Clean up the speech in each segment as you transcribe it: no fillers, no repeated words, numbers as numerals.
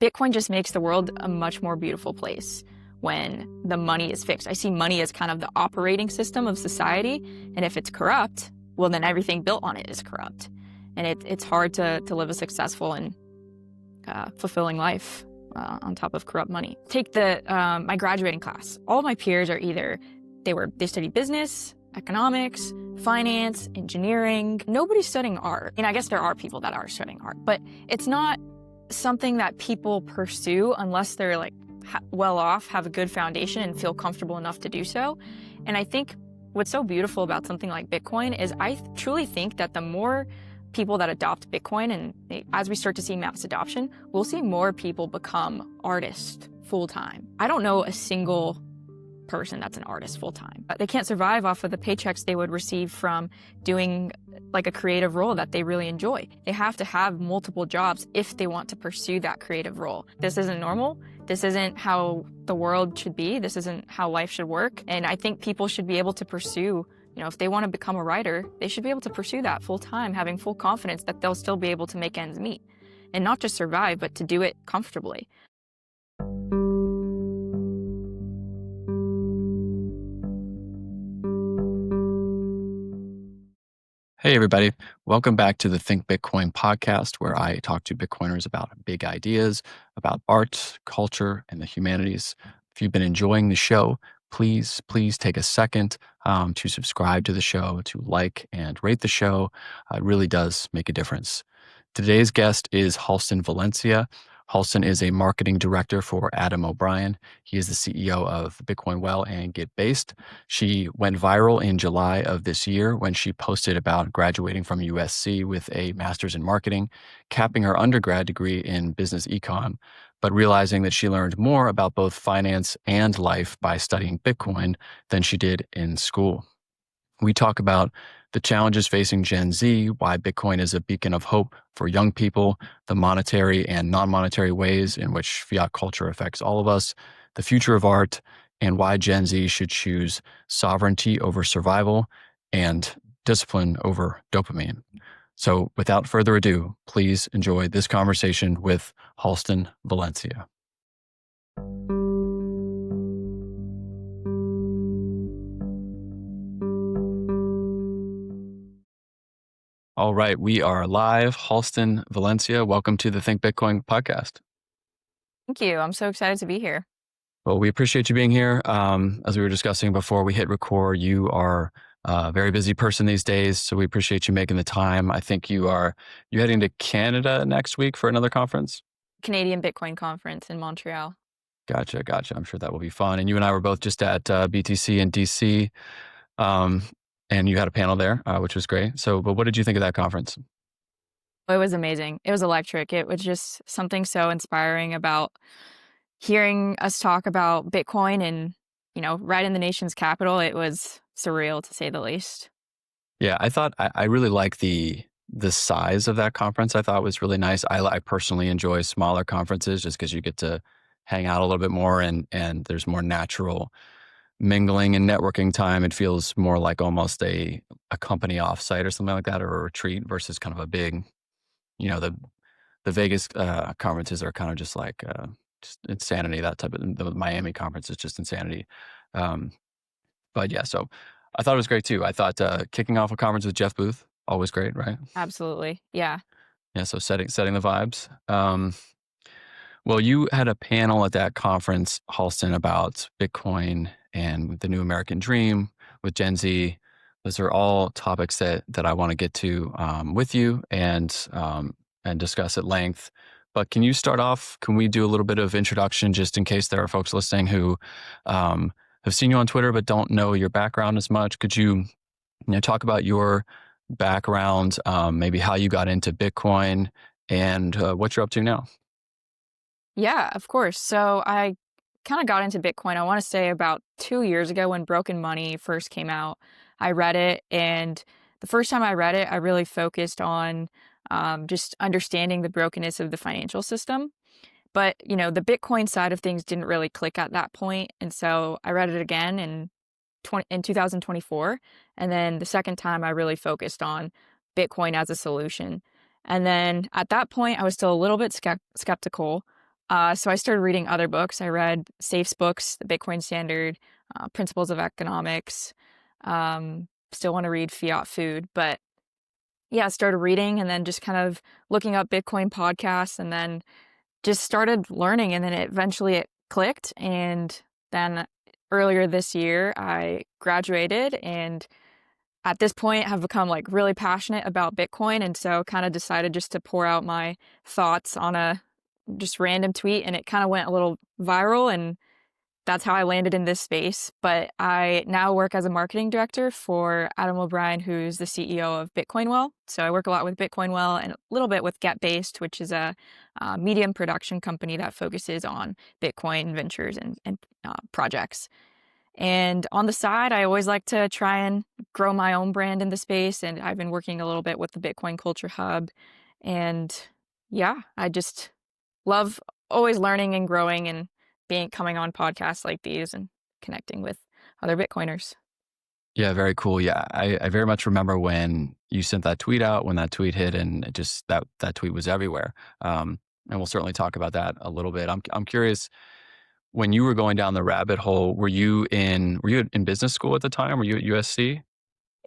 Bitcoin just makes the world a much more beautiful place when the money is fixed. I see money as kind of the operating system of society, and if it's corrupt, well, then everything built on it is corrupt. And it's hard to live a successful and fulfilling life on top of corrupt money. Take my graduating class. All of my peers are either they study business, economics, finance, engineering. Nobody's studying art. And I guess there are people that are studying art, but it's not something that people pursue unless they're like well off, have a good foundation, and feel comfortable enough to do so. And I think what's so beautiful about something like Bitcoin is I truly think that the more people that adopt Bitcoin, and as we start to see mass adoption, we'll see more people become artists full-time. I don't know a single person that's an artist full-time. They can't survive off of the paychecks they would receive from doing like a creative role that they really enjoy. They have to have multiple jobs if they want to pursue that creative role. This isn't normal. This isn't how the world should be. This isn't how life should work. And I think people should be able to pursue, if they want to become a writer, they should be able to pursue that full-time, having full confidence that they'll still be able to make ends meet. And not just survive, but to do it comfortably. Hey, everybody. Welcome back to the Think Bitcoin podcast, where I talk to Bitcoiners about big ideas, about art, culture, and the humanities. If you've been enjoying the show, please take a second to subscribe to the show, to like and rate the show. It really does make a difference. Today's guest is Halston Valencia. Halston is a marketing director for Adam O'Brien. He is the CEO of Bitcoin Well and Get Based. She went viral in July of this year when she posted about graduating from USC with a master's in marketing, capping her undergrad degree in business econ, but realizing that she learned more about both finance and life by studying Bitcoin than she did in school. We talk about the challenges facing Gen Z, why Bitcoin is a beacon of hope for young people, the monetary and non-monetary ways in which fiat culture affects all of us, the future of art, and why Gen Z should choose sovereignty over survival and discipline over dopamine. So without further ado, please enjoy this conversation with Halston Valencia. All right, we are live. Halston Valencia, welcome to the Think Bitcoin podcast. Thank you. I'm so excited to be here. Well, we appreciate you being here. As we were discussing before we hit record, you are a very busy person these days, so we appreciate you making the time. I think you're heading to Canada next week for another conference? Canadian Bitcoin Conference in Montreal. Gotcha. I'm sure that will be fun. And you and I were both just at BTC in DC. And you had a panel there, which was great. But what did you think of that conference? It was amazing. It was electric. It was just something so inspiring about hearing us talk about Bitcoin and, right in the nation's capital. It was surreal, to say the least. Yeah, I thought I really like the size of that conference. I thought was really nice. I personally enjoy smaller conferences just because you get to hang out a little bit more and there's more natural mingling and networking time. It feels more like almost a company offsite or something like that, or a retreat versus kind of a big, the Vegas conferences are kind of just like just insanity. That type of the Miami conference is just insanity. But yeah, so I thought it was great too. I thought kicking off a conference with Jeff Booth, always great, right? Absolutely, yeah. Yeah, so setting the vibes. Well, you had a panel at that conference, Halston, about Bitcoin and the new American dream with Gen Z. Those are all topics that I want to get to with you and discuss at length. But can you start off? Can we do a little bit of introduction just in case there are folks listening who have seen you on Twitter but don't know your background as much? Could you talk about your background, maybe how you got into Bitcoin and what you're up to now? Yeah, of course. So I kind of got into Bitcoin, I want to say about 2 years ago when Broken Money first came out. I read it, and the first time I read it, I really focused on just understanding the brokenness of the financial system. But, the Bitcoin side of things didn't really click at that point. And so I read it again in 2024. And then the second time I really focused on Bitcoin as a solution. And then at that point, I was still a little bit skeptical. So I started reading other books. I read Safe's books, The Bitcoin Standard, Principles of Economics. Still want to read Fiat Food, but yeah, I started reading and then just kind of looking up Bitcoin podcasts and then just started learning, and then eventually it clicked. And then earlier this year, I graduated, and at this point have become like really passionate about Bitcoin. And so kind of decided just to pour out my thoughts on a just random tweet, and it kind of went a little viral, and that's how I landed in this space. But I now work as a marketing director for Adam O'Brien, who's the CEO of Bitcoinwell. So I work a lot with Bitcoinwell and a little bit with GetBased, which is a medium production company that focuses on Bitcoin ventures and projects. And on the side, I always like to try and grow my own brand in the space. And I've been working a little bit with the Bitcoin Culture Hub. And yeah, I just love always learning and growing and coming on podcasts like these and connecting with other Bitcoiners. Yeah, very cool. Yeah, I very much remember when you sent that tweet out, when that tweet hit, and it just that tweet was everywhere. And we'll certainly talk about that a little bit. I'm curious, when you were going down the rabbit hole, were you in business school at the time? Were you at USC?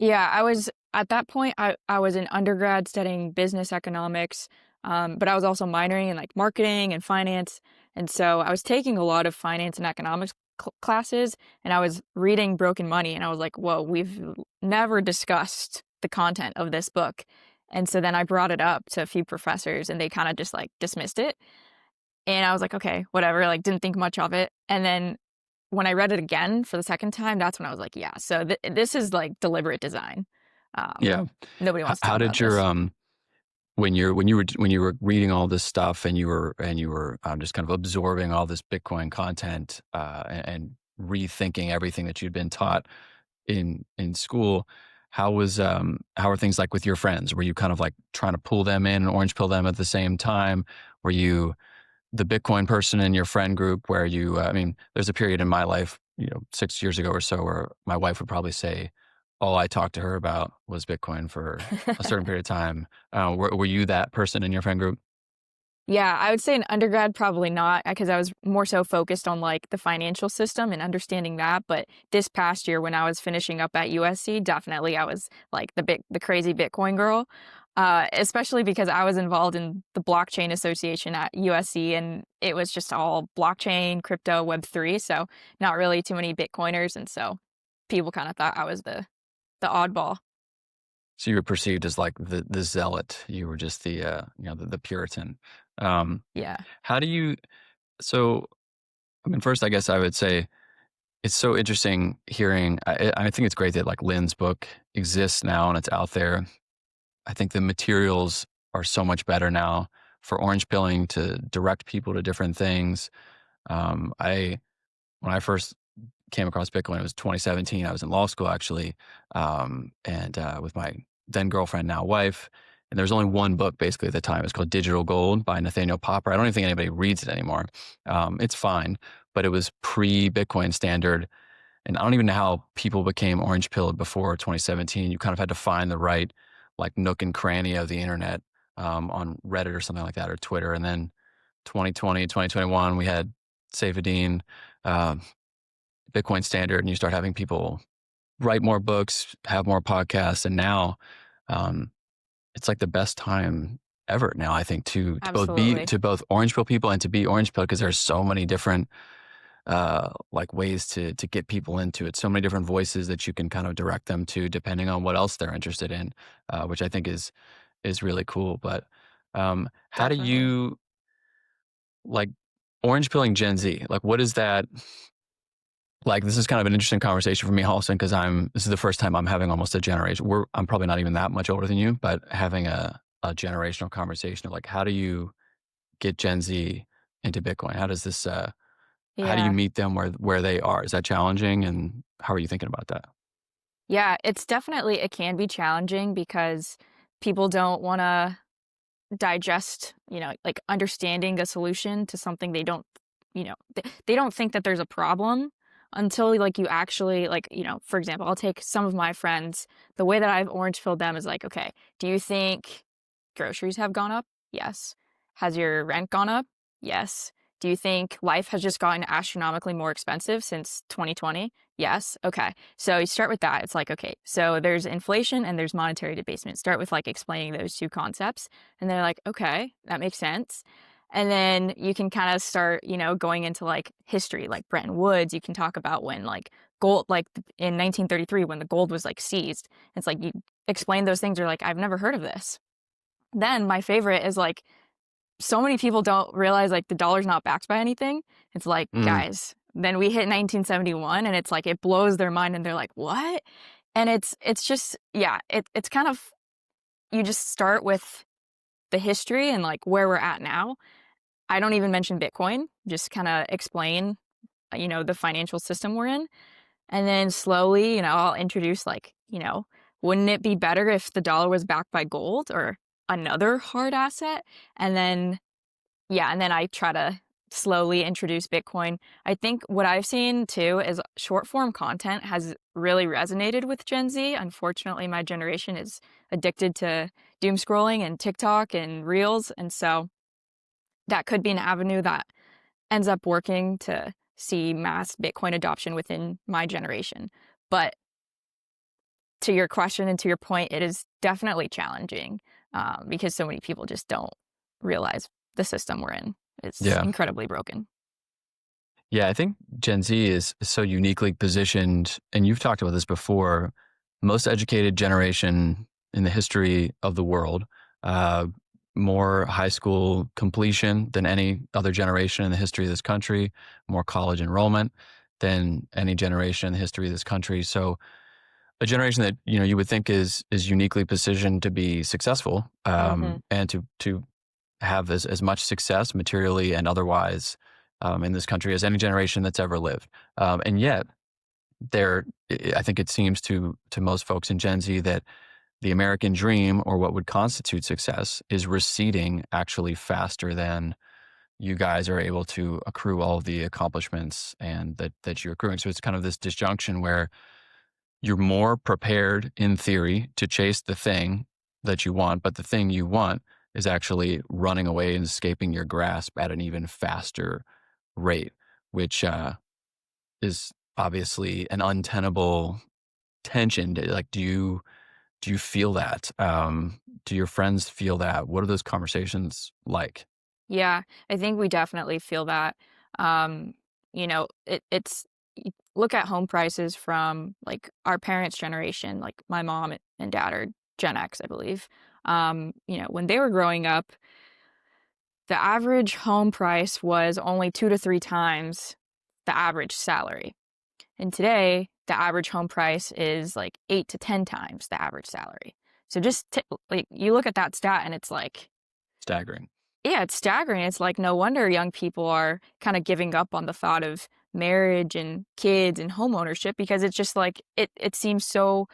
Yeah, I was at that point, I was in undergrad studying business economics, but I was also minoring in like marketing and finance. And so I was taking a lot of finance and economics classes, and I was reading Broken Money, and I was like, whoa, we've never discussed the content of this book. And so then I brought it up to a few professors, and they kind of just like dismissed it. And I was like, okay, whatever, like didn't think much of it. And then when I read it again for the second time, that's when I was like, yeah, so this is like deliberate design. Um, Yeah. Nobody wants to How talk did about your this. when you were reading all this stuff and you were just kind of absorbing all this Bitcoin content and rethinking everything that you'd been taught in school, how are things like with your friends? Were you kind of like trying to pull them in and orange pill them at the same time? Were you the Bitcoin person in your friend group where I mean, there's a period in my life, 6 years ago or so, where my wife would probably say all I talked to her about was Bitcoin for a certain period of time. Were you that person in your friend group? Yeah, I would say in undergrad, probably not, because I was more so focused on like the financial system and understanding that. But this past year, when I was finishing up at USC, definitely I was like the crazy Bitcoin girl, especially because I was involved in the blockchain association at USC, and it was just all blockchain, crypto, Web3. So not really too many Bitcoiners, and so people kind of thought I was the oddball. So you were perceived as like the zealot. You were just the Puritan. Um, Yeah, how do you? So I mean, first, I guess I would say it's so interesting hearing. I think it's great that like Lynn's book exists now and it's out there. I think the materials are so much better now for orange pilling to direct people to different things. I When I first came across Bitcoin, it was 2017. I was in law school actually, and with my then girlfriend, now wife. And there's only one book basically at the time. It's called Digital Gold by Nathaniel Popper. I don't even think anybody reads it anymore. It's fine, but it was pre-Bitcoin standard. And I don't even know how people became orange pilled before 2017. You kind of had to find the right like nook and cranny of the internet on Reddit or something like that, or Twitter. And then 2020, 2021, we had Saifedean, uh, Bitcoin standard, and you start having people write more books, have more podcasts. And now um, it's like the best time ever now, I think, absolutely. to both orange pill people and to be orange pill, because there's so many different like ways to get people into it. So many different voices that you can kind of direct them to depending on what else they're interested in, which I think is really cool. But how do Definitely. you like orange pilling Gen Z? Like, what is that? Like, this is kind of an interesting conversation for me, Halston, because this is the first time I'm having almost a generation. I'm probably not even that much older than you, but having a generational conversation of like, how do you get Gen Z into Bitcoin? How do you Yeah. meet them where they are? Is that challenging? And how are you thinking about that? Yeah, it can be challenging because people don't want to digest, like understanding a solution to something they don't, they don't think that there's a problem until like you actually like, for example, I'll take some of my friends. The way that I've orange filled them is like, okay, do you think groceries have gone up? Yes. Has your rent gone up? Yes. Do you think life has just gotten astronomically more expensive since 2020? Yes. Okay. So you start with that. It's like, okay, so there's inflation and there's monetary debasement. Start with like explaining those two concepts. And they're like, okay, that makes sense. And then you can kind of start, going into like history, like Bretton Woods. You can talk about when like gold, like in 1933, when the gold was like seized. It's like you explain those things. You're like, I've never heard of this. Then my favorite is like, so many people don't realize like the dollar's not backed by anything. It's like, Mm, guys, then we hit 1971 and it's like it blows their mind and they're like, "What?" And it's just yeah, it's kind of you just start with the history and like where we're at now. I don't even mention Bitcoin, just kind of explain, the financial system we're in. And then slowly, I'll introduce like, wouldn't it be better if the dollar was backed by gold or another hard asset? And then yeah, and then I try to slowly introduce Bitcoin. I think what I've seen too is short form content has really resonated with Gen Z. Unfortunately, my generation is addicted to doom scrolling and TikTok and Reels. And so that could be an avenue that ends up working to see mass Bitcoin adoption within my generation. But to your question and to your point, it is definitely challenging because so many people just don't realize the system we're in. It's yeah. incredibly broken. Yeah, I think Gen Z is so uniquely positioned, and you've talked about this before, most educated generation in the history of the world, uh, more high school completion than any other generation in the history of this country, more college enrollment than any generation in the history of this country. So a generation that you would think is uniquely positioned to be successful, Hmm. and to have as much success materially and otherwise, in this country as any generation that's ever lived. And yet, I think it seems to most folks in Gen Z that the American dream, or what would constitute success, is receding actually faster than you guys are able to accrue all of the accomplishments and that you're accruing. So it's kind of this disjunction where you're more prepared in theory to chase the thing that you want, but the thing you want is actually running away and escaping your grasp at an even faster rate, which is obviously an untenable tension. Like, do you feel that? Do your friends feel that? What are those conversations like? Yeah, I think we definitely feel that. It's look at home prices from like our parents' generation, like my mom and dad are Gen X, I believe. When they were growing up, the average home price was only 2 to 3 times the average salary. And today, the average home price is like 8 to 10 times the average salary. So like you look at that stat and it's like, Staggering. yeah, it's staggering. It's like no wonder young people are kind of giving up on the thought of marriage and kids and home ownership because it's just like it seems so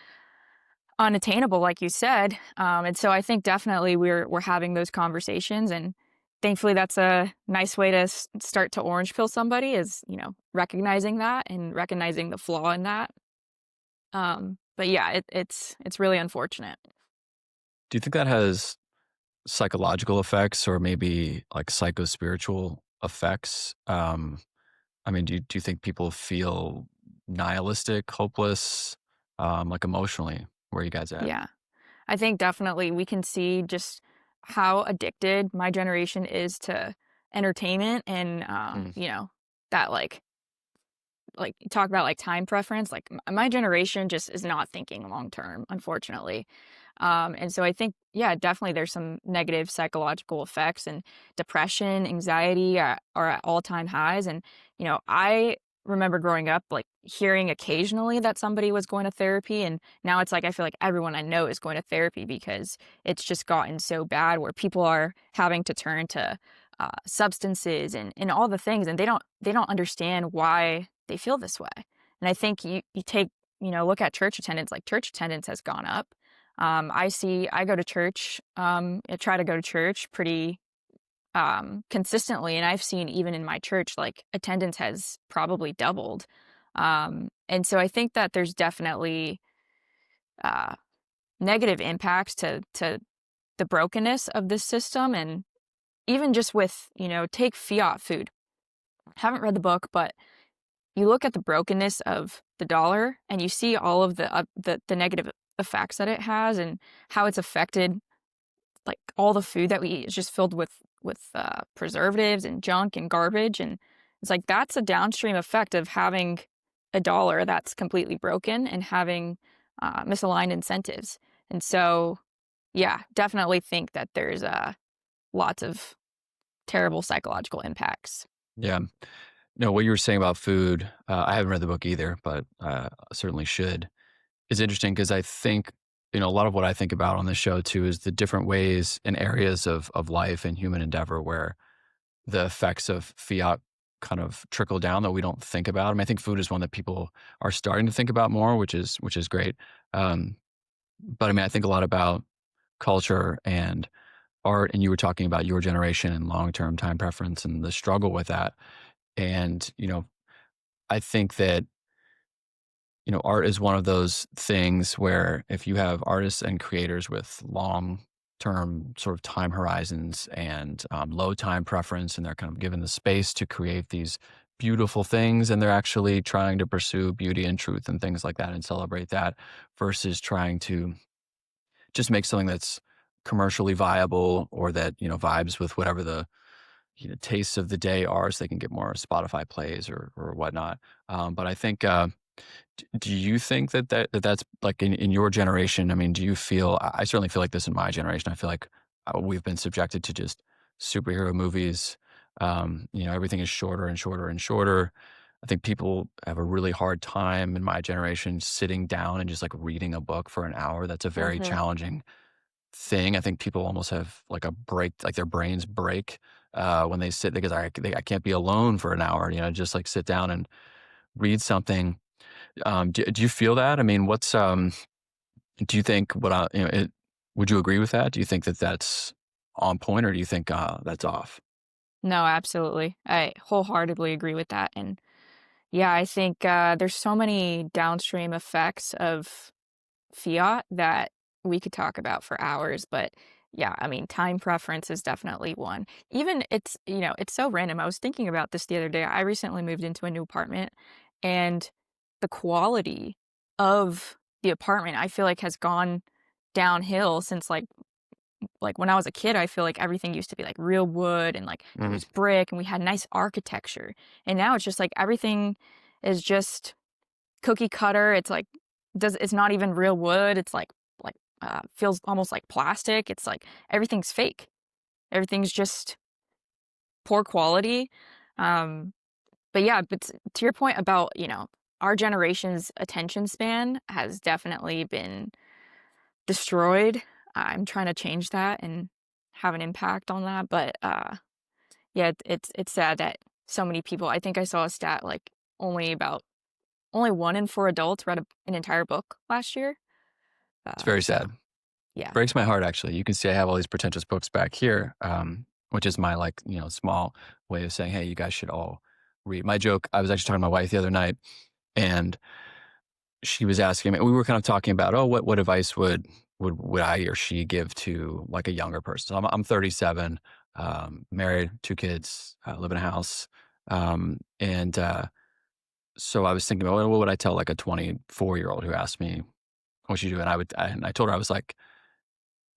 unattainable, like you said. And so I think definitely we're having those conversations, and thankfully that's a nice way to start to orange pill somebody is recognizing that and recognizing the flaw in that. But yeah, it's really unfortunate. Do you think that has psychological effects or maybe like psychospiritual effects? I mean, do you think people feel nihilistic, hopeless, like emotionally? Where are you guys at? Yeah. I think definitely we can see just how addicted my generation is to entertainment and Mm, that like you talk about like time preference, like my generation just is not thinking long term, unfortunately. And so I think, yeah, definitely there's some negative psychological effects, and depression, anxiety are at all time highs. And, I remember growing up, like hearing occasionally that somebody was going to therapy. And now it's like, I feel like everyone I know is going to therapy because it's just gotten so bad where people are having to turn to substances and all the things. And they don't understand why they feel this way. And I think you take, look at church attendance, like church attendance has gone up. I go to church, I try to go to church pretty consistently. And I've seen even in my church, like attendance has probably doubled. And so I think that there's definitely uh, negative impacts to the brokenness of this system. And even just with, take fiat food. Haven't read the book, but you look at the brokenness of the dollar and you see all of the negative effects that it has and how it's affected, like all the food that we eat is just filled with preservatives and junk and garbage, and it's like that's a downstream effect of having a dollar that's completely broken and having misaligned incentives. And so, yeah, definitely think that there's lots of terrible psychological impacts. Yeah. No, what you were saying about food, I haven't read the book either, but certainly should. It's interesting because I think, a lot of what I think about on this show too is the different ways and areas of life and human endeavor where the effects of fiat kind of trickle down that we don't think about. I mean, I think food is one that people are starting to think about more, which is great. Um, but I mean, I think a lot about culture and art, and you were talking about your generation and long-term time preference and the struggle with that. And, I think that, art is one of those things where if you have artists and creators with long term sort of time horizons and low time preference, and they're kind of given the space to create these beautiful things, and they're actually trying to pursue beauty and truth and things like that and celebrate that versus trying to just make something that's commercially viable or that, vibes with whatever the tastes of the day are so they can get more Spotify plays or whatnot. But I think do you think that's like in your generation? I mean, do you feel? I certainly feel like this in my generation. I feel like we've been subjected to just superhero movies. Everything is shorter and shorter and shorter. I think people have a really hard time in my generation sitting down and just like reading a book for an hour. That's a very Hmm. challenging thing. I think people almost have like a break, like their brains break when they sit because I can't be alone for an hour. Just like sit down and read something. Do you feel that? I mean, do you think would you agree with that? Do you think that that's on point or do you think that's off? No, absolutely. I wholeheartedly agree with that. And yeah, I think there's so many downstream effects of fiat that we could talk about for hours. But yeah, I mean, time preference is definitely one. Even it's so random. I was thinking about this the other day. I recently moved into a new apartment, and the quality of the apartment I feel like has gone downhill since like when I was a kid. I feel like everything used to be like real wood and like there Mhm. was brick and we had nice architecture. And now it's just like everything is just cookie cutter. It's like it's not even real wood. It's like feels almost like plastic. It's like everything's fake. Everything's just poor quality. Um, but yeah, to your point about, our generation's attention span has definitely been destroyed. I'm trying to change that and have an impact on that. But yeah, it's sad that so many people. I think I saw a stat like only 1 in 4 adults read an entire book last year. It's very So sad. yeah, Breaks my heart actually. You can see I have all these pretentious books back here, which is my like, small way of saying, hey, you guys should all read. My joke, I was actually talking to my wife the other night and she was asking me, we were kind of talking about, oh, what advice would I or she give to like a younger person? So I'm 37, married, 2 kids, live in a house. And so I was thinking about what would I tell like a 24-year-old who asked me what you do? And I told her, I was like,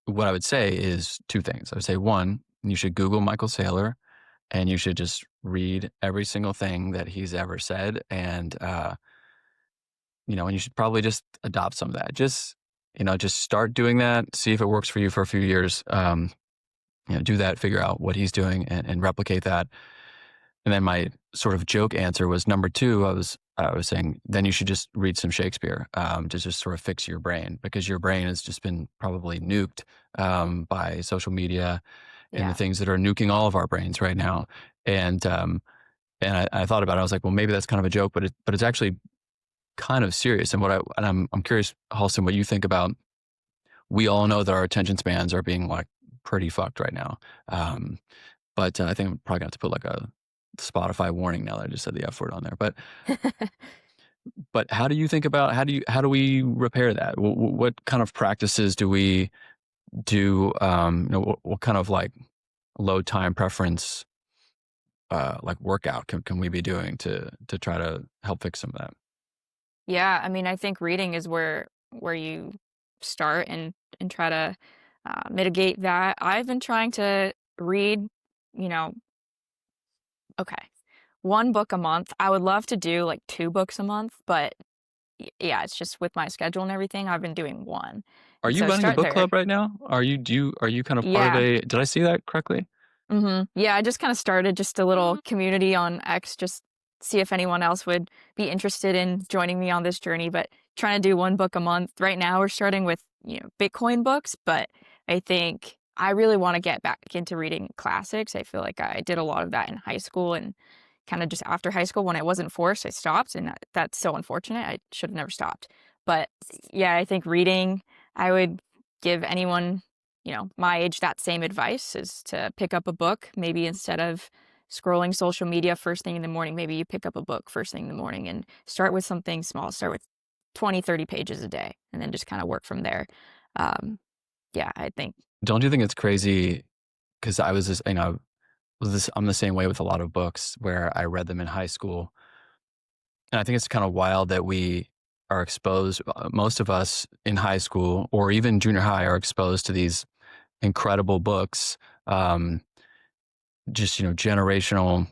what I would say is 2 things. I would say, one, you should Google Michael Saylor and you should just read every single thing that he's ever said. And you should probably just adopt some of that. Just start doing that. See if it works for you for a few years. Do that, figure out what he's doing and replicate that. And then my sort of joke answer was number two. I was saying, then you should just read some Shakespeare to just sort of fix your brain because your brain has just been probably nuked by social media and the yeah. things that are nuking all of our brains right now. And I thought about it. I was like, well, maybe that's kind of a joke, but it's actually kind of serious. And I'm curious, Halston, what you think about. We all know that our attention spans are being like pretty fucked right now. Um, but I think I'm probably gonna have to put like a Spotify warning now that I just said the F word on there. But how do you think about how do we repair that? What kind of practices do we do? What kind of like low time preference like workout can we be doing to try to help fix some of that? Yeah, I mean, I think reading is where you start and try to mitigate that. I've been trying to read, you know, okay, one book a month. I would love to do like two books a month, but yeah, it's just with my schedule and everything. I've been doing one, Are and you so running a start book there. club right now? Are you kind of part of Yeah, a did I see that correctly? Yeah, I just kinda started just a little community on X, just see if anyone else would be interested in joining me on this journey, but trying to do 1 book a month. Right now, we're starting with, Bitcoin books, but I think I really wanna get back into reading classics. I feel like I did a lot of that in high school and kinda just after high school when I wasn't forced, I stopped, and that's so unfortunate. I should have never stopped. But, yeah, I think reading, I would give anyone my age that same advice is to pick up a book, maybe instead of scrolling social media first thing in the morning, maybe you pick up a book first thing in the morning and start with something small. Start with 20, 30 pages a day and then just kind of work from there. Um, yeah, I think. Don't you think it's crazy? Because I was just, I'm the same way with a lot of books where I read them in high school. And I think it's kind of wild that we are exposed, most of us in high school or even junior high are exposed to these incredible books, um, just, generational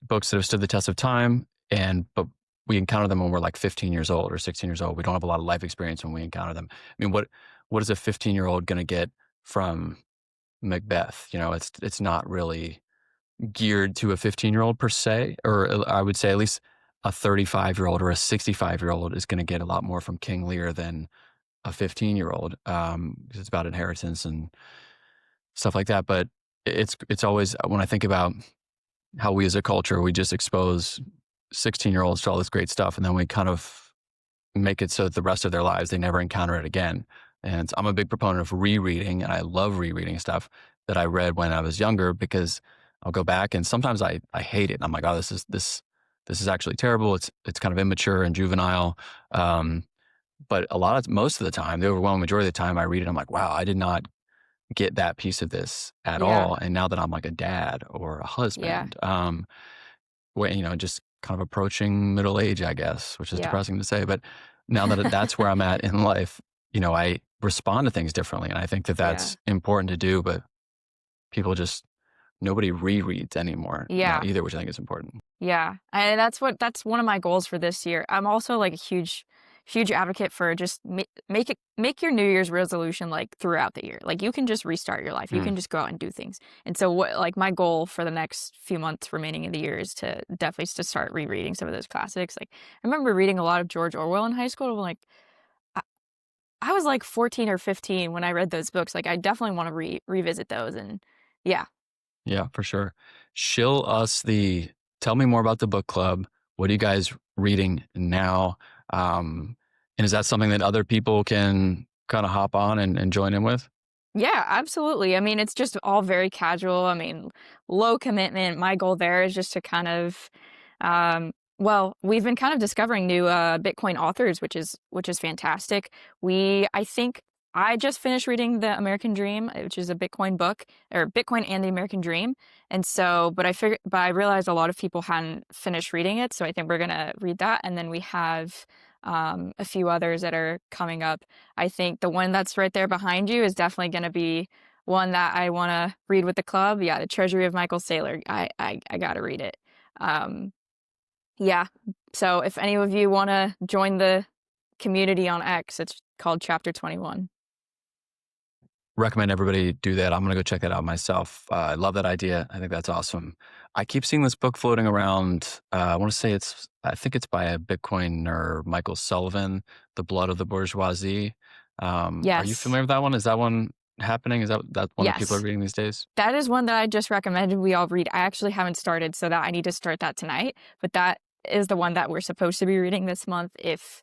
books that have stood the test of time. But we encounter them when we're like 15 years old or 16 years old. We don't have a lot of life experience when we encounter them. I mean, what is a 15-year-old going to get from Macbeth? It's not really geared to a 15-year-old per se, or I would say at least a 35-year-old or a 65-year-old is going to get a lot more from King Lear than a 15-year-old, 'cause it's about inheritance and stuff like that. But it's always when I think about how we as a culture, we just expose 16-year-olds to all this great stuff, and then we kind of make it so that the rest of their lives, they never encounter it again. And I'm a big proponent of rereading, and I love rereading stuff that I read when I was younger because I'll go back and sometimes I hate it. I'm like, oh, this is actually terrible. It's kind of immature and juvenile. Um, but most of the time, the overwhelming majority of the time I read it, I'm like, wow, I did not get that piece of this at Yeah, all. And now that I'm like a dad or a yeah, husband, where, just kind of approaching middle age, I guess, which is yeah, depressing to say, but now that that's where I'm at in life, I respond to things differently. And I think that yeah, that's important to do, but people just, nobody rereads anymore now yeah. either, which I think is important. Yeah, and that's one of my goals for this year. I'm also like a huge advocate for just make your New Year's resolution like throughout the year. Like you can just restart your life. You Mm, can just go out and do things. And so what like my goal for the next few months remaining in the year is to definitely to start rereading some of those classics. Like I remember reading a lot of George Orwell in high school. I'm like I, I was like 14 or 15 when I read those books. Like I definitely want to revisit those and yeah. yeah, for sure. Shill us tell me more about the book club. What are you guys reading now? And is that something that other people can kind of hop on and join in with? Yeah, absolutely. I mean, it's just all very casual. I mean, low commitment. My goal there is just to kind of, well, we've been kind of discovering new Bitcoin authors, which is fantastic. I think I just finished reading The American Dream, which is a Bitcoin book, or Bitcoin and the American Dream. And so, but I realized a lot of people hadn't finished reading it, so I think we're gonna read that, and then we have a few others that are coming up. I think the one that's right there behind you is definitely going to be one that I want to read with the club. Yeah, The Treasury of Michael Saylor. I got to read it. Um, yeah. So if any of you want to join the community on X, it's called Chapter 21. Recommend everybody do that. I'm gonna go check that out myself. I love that idea. I think that's awesome. I keep seeing this book floating around. I want to say I think it's by a Bitcoiner, Michael Sullivan, "The Blood of the Bourgeoisie." Are you Yes. familiar with that one? Is that one happening? Is that one that people are Yes. reading these days? That is one that I just recommended we all read. I actually haven't started, so that I need to start that tonight. But that is the one that we're supposed to be reading this month. If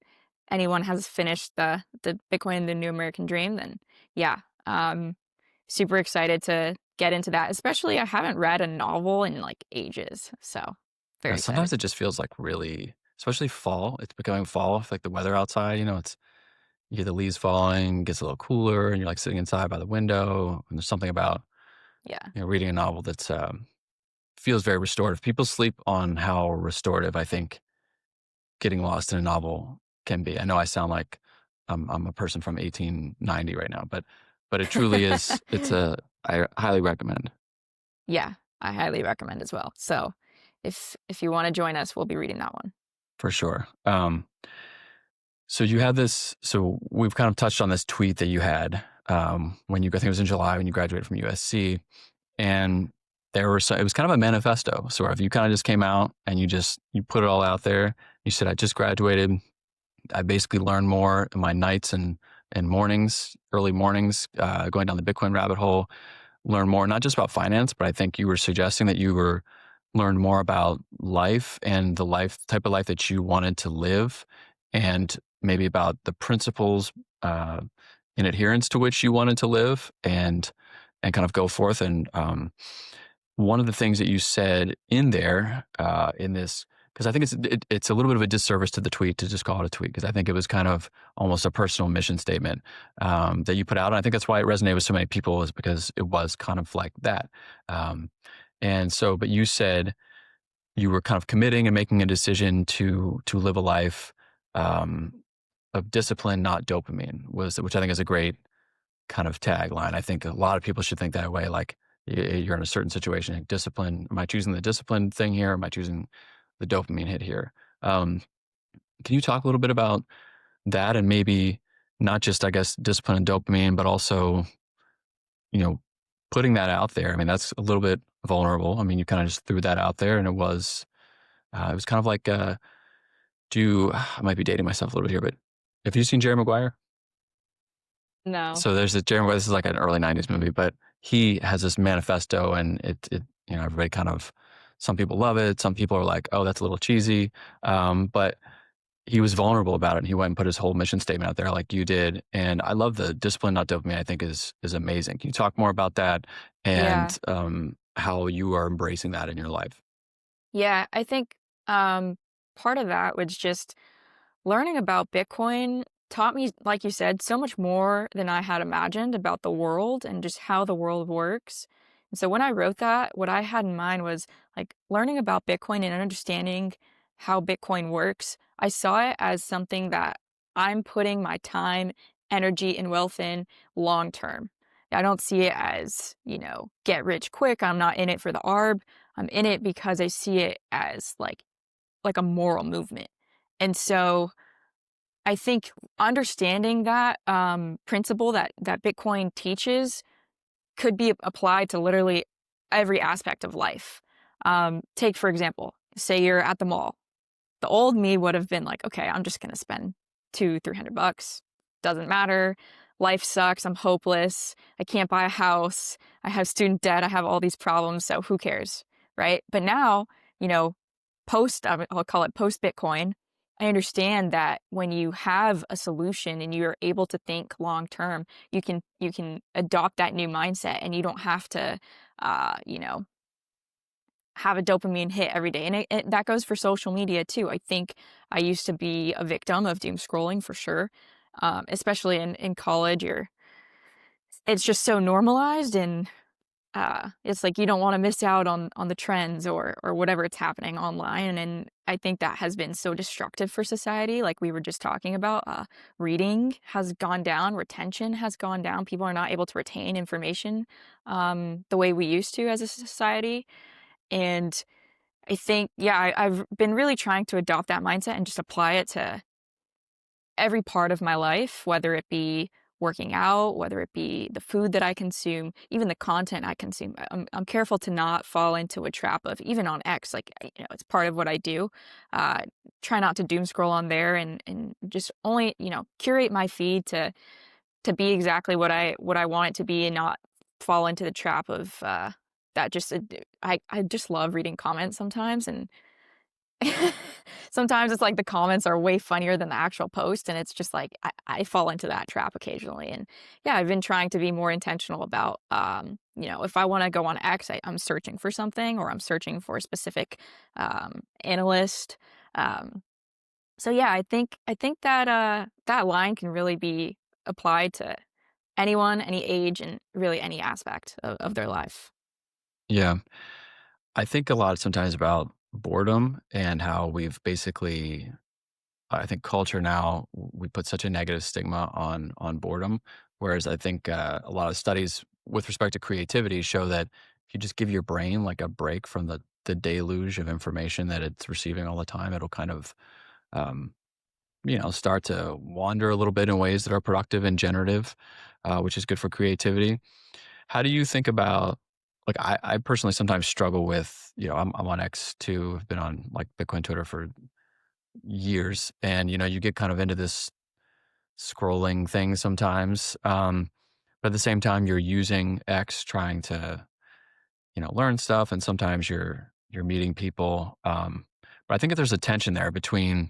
anyone has finished the Bitcoin and the New American Dream, then yeah, super excited to get into that. Especially, I haven't read a novel in like ages, so Yeah, very excited. sometimes it just feels like really, especially fall. It's becoming fall. Like the weather outside. You hear the leaves falling, gets a little cooler, and you're like sitting inside by the window. And there's something about Yeah, reading a novel that's feels very restorative. People sleep on how restorative I think getting lost in a novel can be. I know I sound like I'm a person from 1890 right now, but it truly is. I highly recommend. Yeah, I highly recommend as well. So if you want to join us, we'll be reading that one. For sure. So you had this. So we've kind of touched on this tweet that you had when you, I think it was in July when you graduated from USC, and it was kind of a manifesto. Sort of, you kind of just came out and you put it all out there. You said, I just graduated. I basically learned more in my nights and mornings, early mornings, going down the Bitcoin rabbit hole. Learn more, not just about finance, but I think you were suggesting that you were learned more about life and the type of life that you wanted to live, and maybe about the principles in adherence to which you wanted to live, and kind of go forth. And one of the things that you said in there in this, because I think it's a little bit of a disservice to the tweet to just call it a tweet, because I think it was kind of almost a personal mission statement that you put out, and I think that's why it resonated with so many people, is because it was kind of like that. Um, and so, but you said you were kind of committing and making a decision to live a life um, of discipline, not dopamine, which I think is a great kind of tagline. I think a lot of people should think that way. Like, you're in a certain situation, like, discipline. Am I choosing the discipline thing here? Or am I choosing the dopamine hit here? Um, can you talk a little bit about that, and maybe not just, I guess, discipline and dopamine, but also, you know, putting that out there? I mean, that's a little bit vulnerable. I mean, you kind of just threw that out there, and it was kind of like, I might be dating myself a little bit here, but have you seen Jerry Maguire? No. So there's Jerry Maguire. This is like an early '90s movie, but he has this manifesto, and everybody kind of, some people love it, some people are like, oh, that's a little cheesy, but he was vulnerable about it, and he went and put his whole mission statement out there like you did. And I love the discipline, not dopamine. I think is amazing. Can you talk more about that, Yeah. and how you are embracing that in your life? Yeah, I think part of that was just learning about Bitcoin taught me, like you said, so much more than I had imagined about the world and just how the world works. And so when I wrote that, what I had in mind was like learning about Bitcoin and understanding how Bitcoin works. I saw it as something that I'm putting my time, energy, and wealth in long term. I don't see it as, get rich quick. I'm not in it for the arb. I'm in it because I see it as like a moral movement. And so I think understanding that principle that Bitcoin teaches could be applied to literally every aspect of life. Take, for example, say you're at the mall. The old me would have been like, okay, I'm just going to spend $200-300. Doesn't matter. Life sucks. I'm hopeless. I can't buy a house. I have student debt. I have all these problems. So who cares? Right. But now, you know, I'll call it post Bitcoin, I understand that when you have a solution and you're able to think long term, you can adopt that new mindset, and you don't have to, have a dopamine hit every day. And that goes for social media too. I think I used to be a victim of doom scrolling for sure, especially in college. It's just so normalized, and it's like you don't want to miss out on the trends or whatever it's happening online. And I think that has been so destructive for society. Like we were just talking about, reading has gone down, retention has gone down. People are not able to retain information the way we used to as a society. And I think, yeah, I've been really trying to adopt that mindset and just apply it to every part of my life, whether it be working out, whether it be the food that I consume, even the content I consume. I'm careful to not fall into a trap of, even on X, like, it's part of what I do. Try not to doom scroll on there, and just only, curate my feed to be exactly what I want it to be, and not fall into the trap of that. Just I just love reading comments sometimes, and sometimes it's like the comments are way funnier than the actual post, and it's just like I fall into that trap occasionally. And yeah, I've been trying to be more intentional about, if I want to go on X, I'm searching for something, or I'm searching for a specific analyst. So yeah, I think that that line can really be applied to anyone, any age, and really any aspect of their life. Yeah. I think a lot sometimes about boredom and how we've basically, I think culture now, we put such a negative stigma on boredom, whereas I think, a lot of studies with respect to creativity show that if you just give your brain, like, a break from the deluge of information that it's receiving all the time, it'll kind of, um, start to wander a little bit in ways that are productive and generative, which is good for creativity. How do you think about like, I personally sometimes struggle with, I'm on X too. I've been on, like, Bitcoin Twitter for years, and, you get kind of into this scrolling thing sometimes, but at the same time, you're using X trying to, learn stuff, and sometimes you're meeting people, but I think that there's a tension there between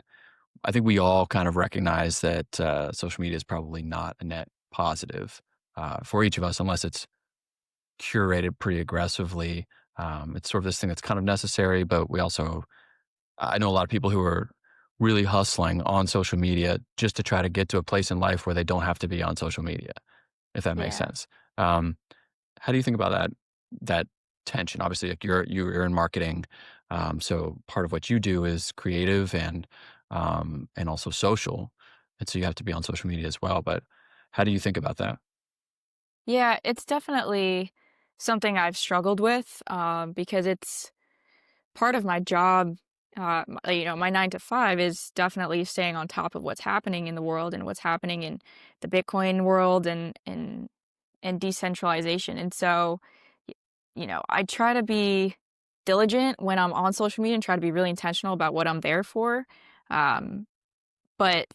I think we all kind of recognize that, social media is probably not a net positive, for each of us unless it's curated pretty aggressively. It's sort of this thing that's kind of necessary, but we also, I know a lot of people who are really hustling on social media just to try to get to a place in life where they don't have to be on social media, if that makes Yeah. sense. How do you think about that tension? Obviously, like you're in marketing, so part of what you do is creative and also social, and so you have to be on social media as well. But how do you think about that? Yeah, it's definitely something I've struggled with, because it's part of my job. My 9 to 5 is definitely staying on top of what's happening in the world and what's happening in the Bitcoin world and decentralization. And so, y- I try to be diligent when I'm on social media and try to be really intentional about what I'm there for. Um, but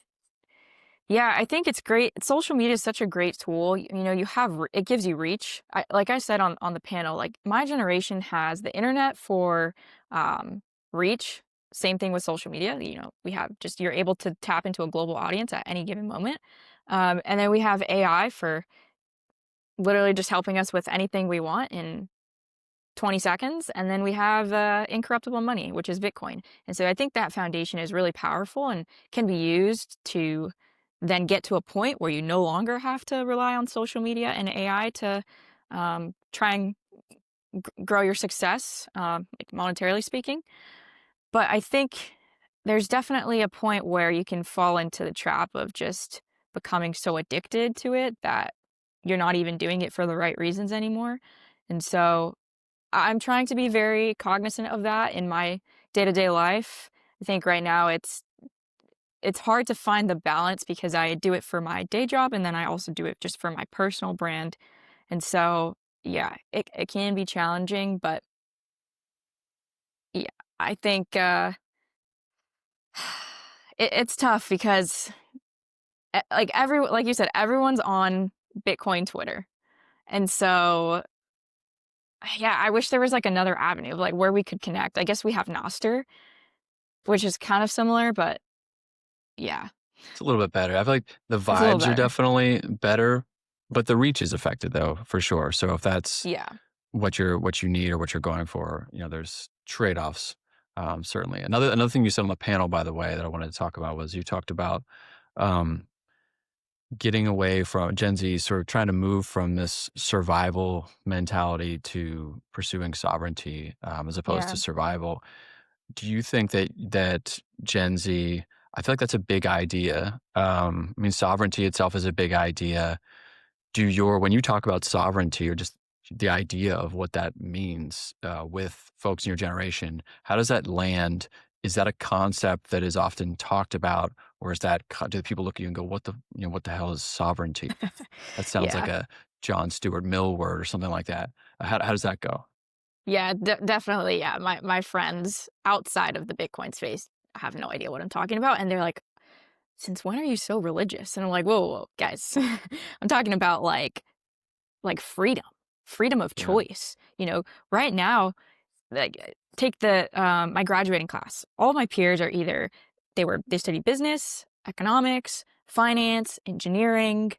yeah, I think it's great. Social media is such a great tool. You have it gives you reach. Like I said on the panel, like my generation has the internet for reach. Same thing with social media. We have just you're able to tap into a global audience at any given moment, and then we have AI for literally just helping us with anything we want in 20 seconds. And then we have incorruptible money, which is Bitcoin. And so I think that foundation is really powerful and can be used to then get to a point where you no longer have to rely on social media and AI to try and grow your success, like monetarily speaking. But I think there's definitely a point where you can fall into the trap of just becoming so addicted to it that you're not even doing it for the right reasons anymore. And so I'm trying to be very cognizant of that in my day-to-day life. I think right now it's hard to find the balance because I do it for my day job and then I also do it just for my personal brand. And so, yeah, it can be challenging, but yeah, I think it's tough because like you said, everyone's on Bitcoin Twitter. And so, yeah, I wish there was like another avenue of like where we could connect. I guess we have Noster, which is kind of similar, but yeah, It's a little bit better. I feel like the it's a little vibes are better. definitely better, but the reach is affected though, for sure. So if that's Yeah. what you need or what you're going for, there's trade-offs. Certainly. Another thing you said on the panel, by the way, that I wanted to talk about was you talked about um, getting away from Gen Z, sort of trying to move from this survival mentality to pursuing sovereignty as opposed to Yeah. survival. Do you think that Gen Z? I feel like that's a big idea. I mean, sovereignty itself is a big idea. When you talk about sovereignty or just the idea of what that means with folks in your generation, how does that land? Is that a concept that is often talked about, or is that do people look at you and go, what the hell is sovereignty? That sounds like Yeah. a John Stuart Mill word or something like that. How does that go? Yeah, definitely, yeah. My friends outside of the Bitcoin space have no idea what I'm talking about, and they're like, "Since when are you so religious?" And I'm like, "Whoa, whoa, whoa, guys. I'm talking about, like, freedom of Yeah, choice." Right now, like, take my graduating class. All my peers are either they study business, economics, finance, engineering,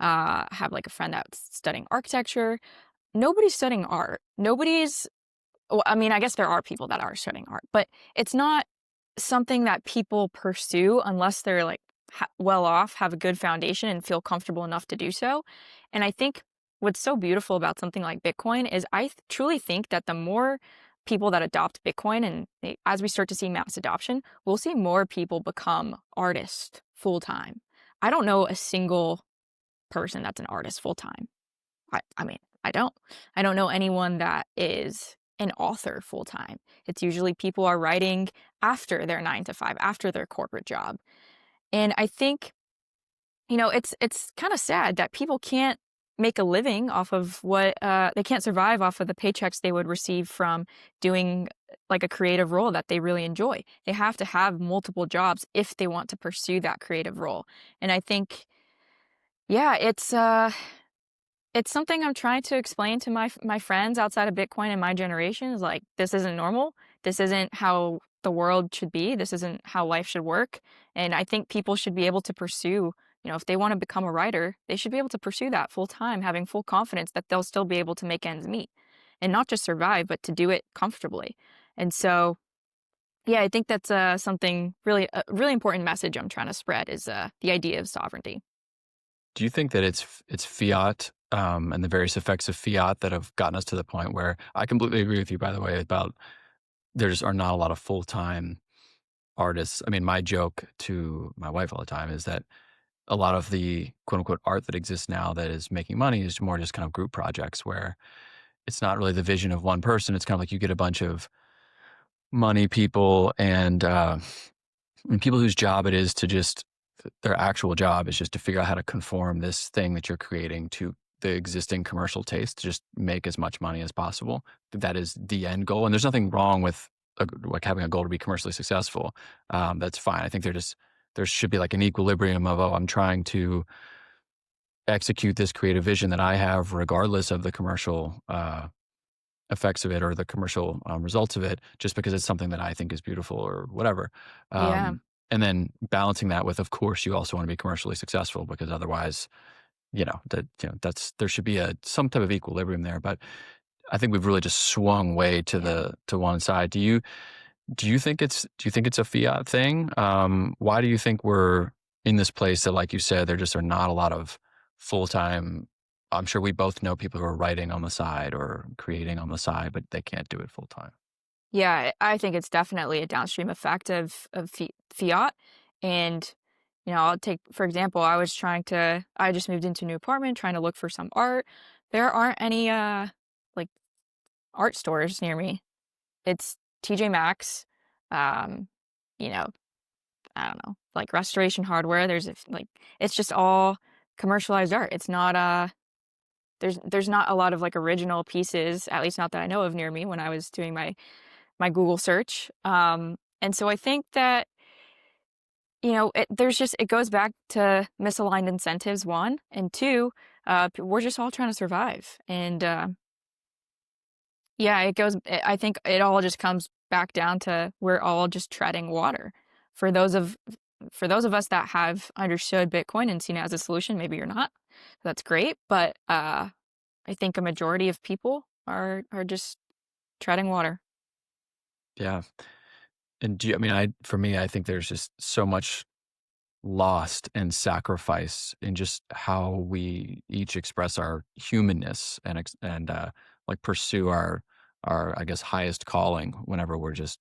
I have, like, a friend that's studying architecture. Nobody's studying art. Nobody's Well, I mean, I guess there are people that are studying art, but it's not something that people pursue unless they're like well off, have a good foundation, and feel comfortable enough to do so. And I think what's so beautiful about something like Bitcoin is truly think that the more people that adopt Bitcoin, and as we start to see mass adoption, we'll see more people become artists full time. I don't know a single person that's an artist full time. I mean, I don't. I don't know anyone that is an author full time. It's usually people are writing after their 9 to 5, after their corporate job. And I think, it's kind of sad that people can't make a living off of what they can't survive off of the paychecks they would receive from doing like a creative role that they really enjoy. They have to have multiple jobs if they want to pursue that creative role. And I think, yeah, it's something I'm trying to explain to my friends outside of Bitcoin and my generation is like, this isn't normal. This isn't how the world should be. This isn't how life should work. And I think people should be able to pursue, if they want to become a writer, they should be able to pursue that full time, having full confidence that they'll still be able to make ends meet and not just survive, but to do it comfortably. And so, yeah, I think that's something really, a really important message I'm trying to spread is the idea of sovereignty. Do you think that it's fiat and the various effects of fiat that have gotten us to the point where I completely agree with you, by the way, about there just are not a lot of full time artists. I mean, my joke to my wife all the time is that a lot of the quote unquote art that exists now that is making money is more just kind of group projects where it's not really the vision of one person. It's kind of like you get a bunch of money people and people whose job it is to just their actual job is just to figure out how to conform this thing that you're creating to the existing commercial taste to just make as much money as possible. That is the end goal. And there's nothing wrong with like having a goal to be commercially successful. That's fine. I think there should be like an equilibrium of, I'm trying to execute this creative vision that I have regardless of the commercial effects of it or the commercial results of it, just because it's something that I think is beautiful or whatever. Yeah. And then balancing that with, of course, you also want to be commercially successful because otherwise, there should be some type of equilibrium there. But I think we've really just swung way Yeah. to one side. Do you think it's a fiat thing? Why do you think we're in this place that, like you said, there just are not a lot of full time? I'm sure we both know people who are writing on the side or creating on the side, but they can't do it full time. Yeah, I think it's definitely a downstream effect of fiat. And, I'll take, for example, I just moved into a new apartment trying to look for some art. There aren't any, like, art stores near me. It's TJ Maxx, um, you know, I don't know, like Restoration Hardware. It's just all commercialized art. It's not, there's not a lot of like original pieces, at least not that I know of near me when I was doing my Google search. And so I think that, it goes back to misaligned incentives, one, and two, we're just all trying to survive. And yeah, I think it all just comes back down to we're all just treading water. For those of for those of us that have understood Bitcoin and seen it as a solution, maybe you're not. That's great, but I think a majority of people are just treading water. Yeah. And for me, I think there's just so much lost and sacrifice in just how we each express our humanness and like pursue our I guess highest calling whenever we're just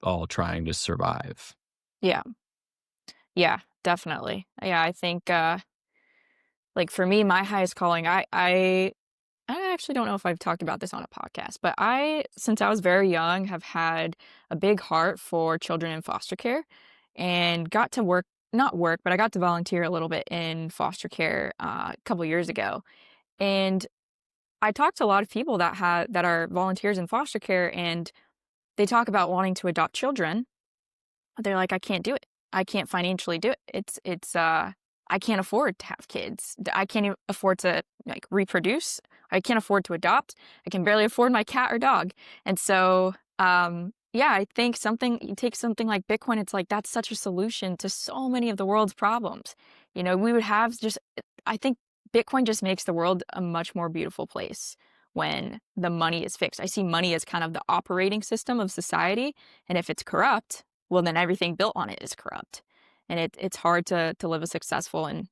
all trying to survive. Yeah. Yeah, definitely. Yeah, I think like for me, my highest calling, I actually don't know if I've talked about this on a podcast, but since I was very young, have had a big heart for children in foster care and got to not work, but I got to volunteer a little bit in foster care a couple years ago. And I talked to a lot of people that are volunteers in foster care, and they talk about wanting to adopt children. They're like, I can't do it. I can't financially do it. I can't afford to have kids. I can't even afford to like reproduce. I can't afford to adopt. I can barely afford my cat or dog. And so, yeah, I think you take something like Bitcoin, it's like that's such a solution to so many of the world's problems. We would have I think Bitcoin just makes the world a much more beautiful place when the money is fixed. I see money as kind of the operating system of society. And if it's corrupt, well, then everything built on it is corrupt. And it's hard to live a successful and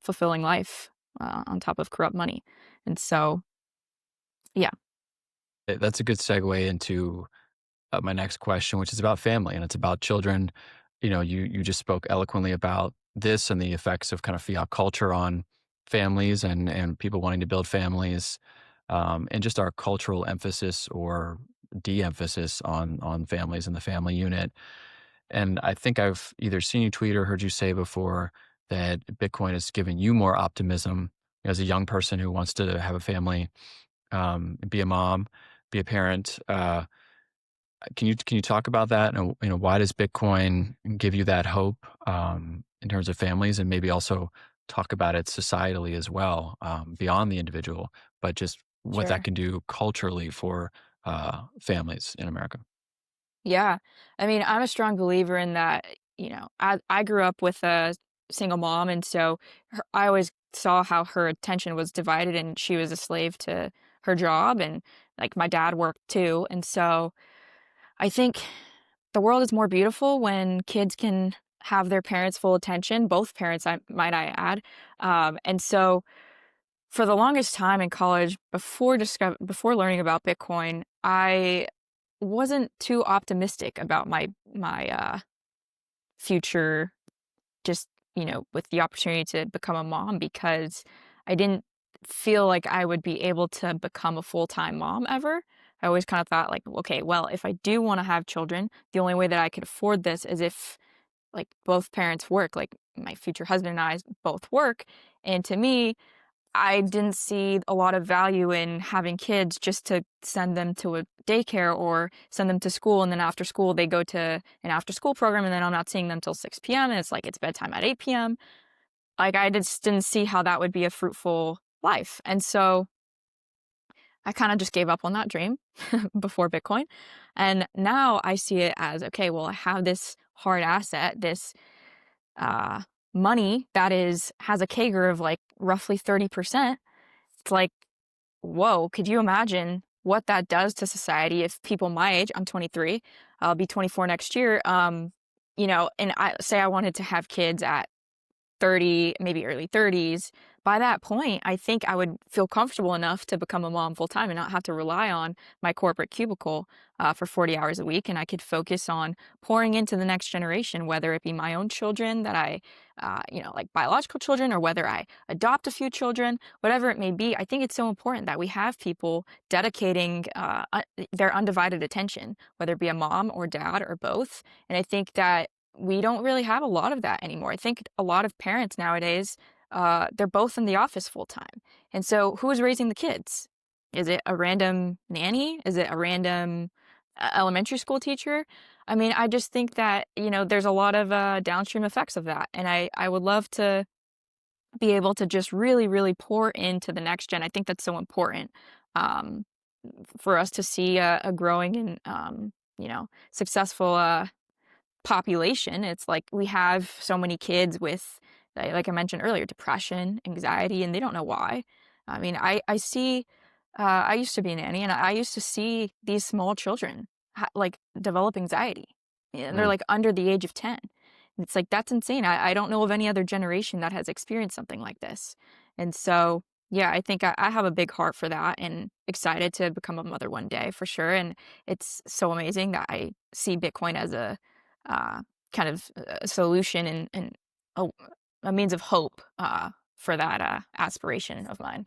fulfilling life on top of corrupt money. And so, yeah. That's a good segue into my next question, which is about family and it's about children. You just spoke eloquently about this and the effects of kind of fiat culture on families and people wanting to build families, and just our cultural emphasis or de-emphasis on families and the family unit. And I think I've either seen you tweet or heard you say before that Bitcoin has given you more optimism as a young person who wants to have a family, be a mom, be a parent. Can you talk about that? And why does Bitcoin give you that hope, in terms of families, and maybe also talk about it societally as well, beyond the individual, but just what that Sure. can do culturally for families in America. Yeah. I mean, I'm a strong believer in that, I grew up with a single mom, and so I always saw how her attention was divided and she was a slave to her job. And like my dad worked too. And so I think the world is more beautiful when kids can have their parents' full attention, both parents, I add. And so for the longest time in college, before learning about Bitcoin, I wasn't too optimistic about my future, just, with the opportunity to become a mom, because I didn't feel like I would be able to become a full-time mom ever. I always kind of thought like, okay, well, if I do want to have children, the only way that I could afford this is if like both parents work, like my future husband and I both work. And to me, I didn't see a lot of value in having kids just to send them to a daycare or send them to school, and then after school they go to an after school program, and then I'm not seeing them till 6 p.m. and it's like it's bedtime at 8 p.m. Like I just didn't see how that would be a fruitful life. And so I kind of just gave up on that dream before Bitcoin. And now I see it as, okay, well, I have this hard asset, this uh money that is has a CAGR of like roughly 30%. It's like, whoa, could you imagine what that does to society if people my age, I'm 23, I'll be 24 next year, and I say I wanted to have kids at 30, maybe early 30s. By that point, I think I would feel comfortable enough to become a mom full time and not have to rely on my corporate cubicle for 40 hours a week. And I could focus on pouring into the next generation, whether it be my own children that like biological children, or whether I adopt a few children, whatever it may be. I think it's so important that we have people dedicating their undivided attention, whether it be a mom or dad or both. And I think that we don't really have a lot of that anymore. I think a lot of parents nowadays, they're both in the office full time. And so who is raising the kids? Is it a random nanny? Is it a random elementary school teacher? I mean, I just think that, there's a lot of downstream effects of that. And I would love to be able to just really, really pour into the next gen. I think that's so important, um, for us to see a growing and, successful population. It's like we have so many kids with, like I mentioned earlier, depression, anxiety, and they don't know why. I mean, I see, I used to be a nanny, and I used to see these small children like develop anxiety, and they're Mm. like under the age of 10. And it's like that's insane. I don't know of any other generation that has experienced something like this. And so, yeah, I think I have a big heart for that and excited to become a mother one day for sure. And it's so amazing that I see Bitcoin as uh, kind of a solution and a, a means of hope for that aspiration of mine.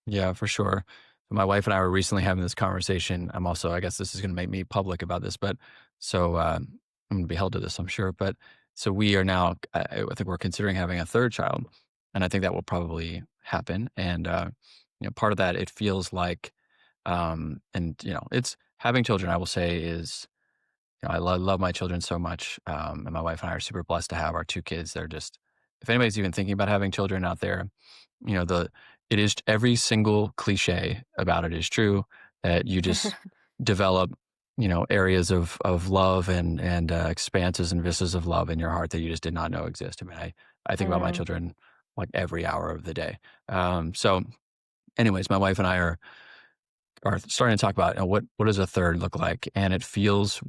Yeah, for sure. My wife and I were recently having this conversation. I'm also, I guess this is going to make me public about this, but so I'm going to be held to this, I'm sure. But so we are now, I think we're considering having a third child, and I think that will probably happen. And part of that, it feels like, and it's having children. I will say is, I love my children so much, and my wife and I are super blessed to have our two kids. They're just, if anybody's even thinking about having children out there, the it is every single cliche about it is true that you just develop, areas of love and expanses and vistas of love in your heart that you just did not know exist. I mean, I think about my Mm, children like every hour of the day. So, anyways, my wife and I are starting to talk about, what does a third look like, and it feels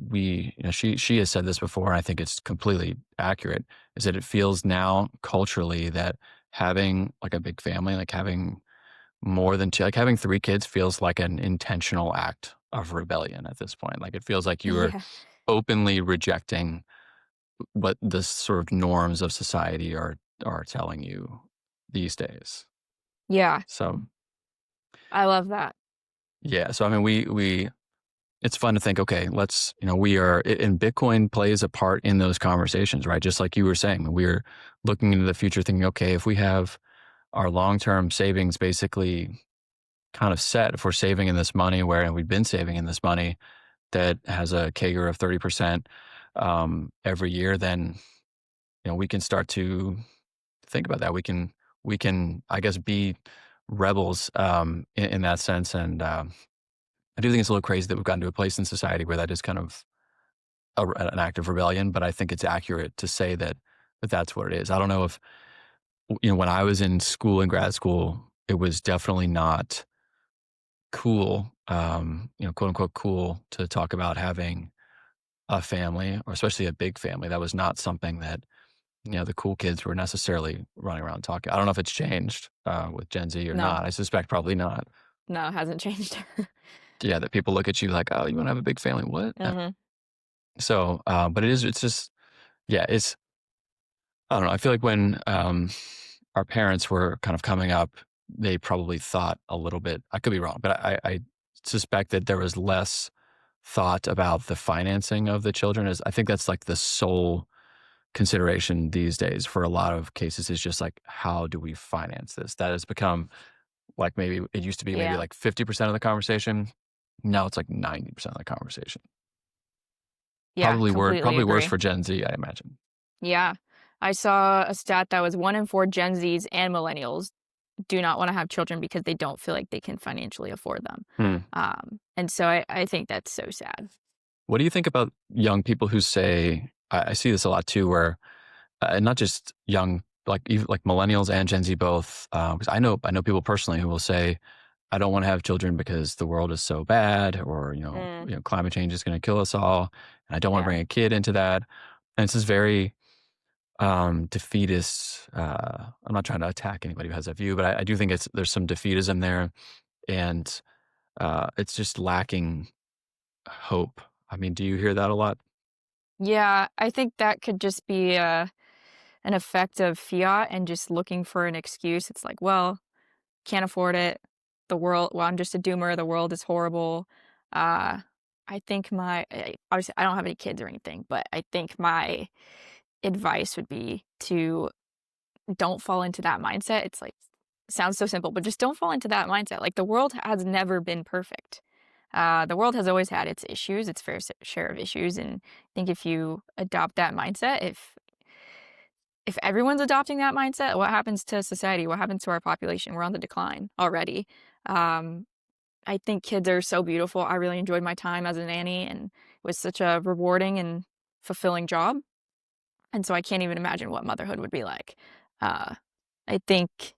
she has said this before, and I think it's completely accurate. Is that it feels now culturally that having like a big family, like having more than two. Like having 3 kids feels like an intentional act of rebellion at this point. Like it feels like you are Yeah. openly rejecting what the sort of norms of society are telling you these days. Yeah. So I love that. yeah, so I mean, we it's fun to think, okay, let's we are, and Bitcoin plays a part in those conversations, right? Just like you were saying, we're looking into the future, thinking, okay, if we have our long term savings basically kind of set, if we're saving in this money, where we've been saving in this money that has a CAGR of 30% every year, then we can start to think about that. We can, I guess, be rebels in that sense. And I do think it's a little crazy that we've gotten to a place in society where that is kind of an act of rebellion. But I think it's accurate to say that that's what it is. I don't know if when I was in school, in grad school, it was definitely not cool, quote unquote cool, to talk about having a family, or especially a big family. That was not something that the cool kids were necessarily running around talking. I don't know if it's changed with Gen Z or No, not. I suspect probably not. no, it hasn't changed. Yeah, that people look at you like, oh, you want to have a big family? What? Hmm. So, but it's just, yeah, I don't know. I feel like when our parents were kind of coming up, they probably thought a little bit, I could be wrong, but I suspect that there was less thought about the financing of the children. As I think that's like the sole consideration these days for a lot of cases, is just like, how do we finance this? That has become like, maybe it used to be maybe Yeah. like 50% of the conversation. Now it's like 90% of the conversation. Yeah, completely Probably worse agree. for Gen Z, I imagine. Yeah. I saw a stat that was 1 in 4 Gen Zs and millennials do not want to have children because they don't feel like they can financially afford them. Hmm. And so I think that's so sad. What do you think about young people who say, I see this a lot too, where not just young, like even like millennials and Gen Z both, 'cause I know people personally who will say, I don't want to have children because the world is so bad, or Mm, climate change is going to kill us all, and I don't want to yeah. bring a kid into that. And it's just very defeatist. I'm not trying to attack anybody who has that view, but I do think there's some defeatism there, and it's just lacking hope. I mean, do you hear that a lot? Yeah, I think that could just be an effect of fiat and just looking for an excuse. It's like, well, can't afford it. The world, well, I'm just a doomer. The world is horrible. Uh, I think obviously, I don't have any kids or anything, but I think my advice would be to don't fall into that mindset. It's like, sounds so simple, but just don't fall into that mindset. Like, the world has never been perfect. The world has always had its issues, its fair share of issues, and I think if you adopt that mindset, if everyone's adopting that mindset, what happens to society? What happens to our population? We're on the decline already. Um, I think kids are so beautiful. I really enjoyed my time as a nanny, and it was such a rewarding and fulfilling job. And so I can't even imagine what motherhood would be like. Uh, I think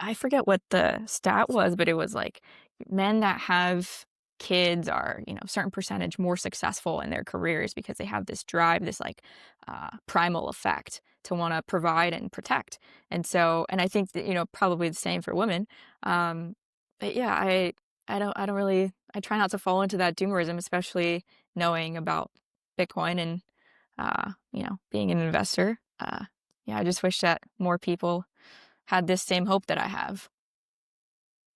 I forget what the stat was, but it was like men that have kids are, a certain percentage more successful in their careers because they have this drive, this like primal effect to want to provide and protect. And so, and I think that, probably the same for women. Um, but yeah, I don't really, I try not to fall into that doomerism, especially knowing about Bitcoin and, being an investor. Yeah, I just wish that more people had this same hope that I have.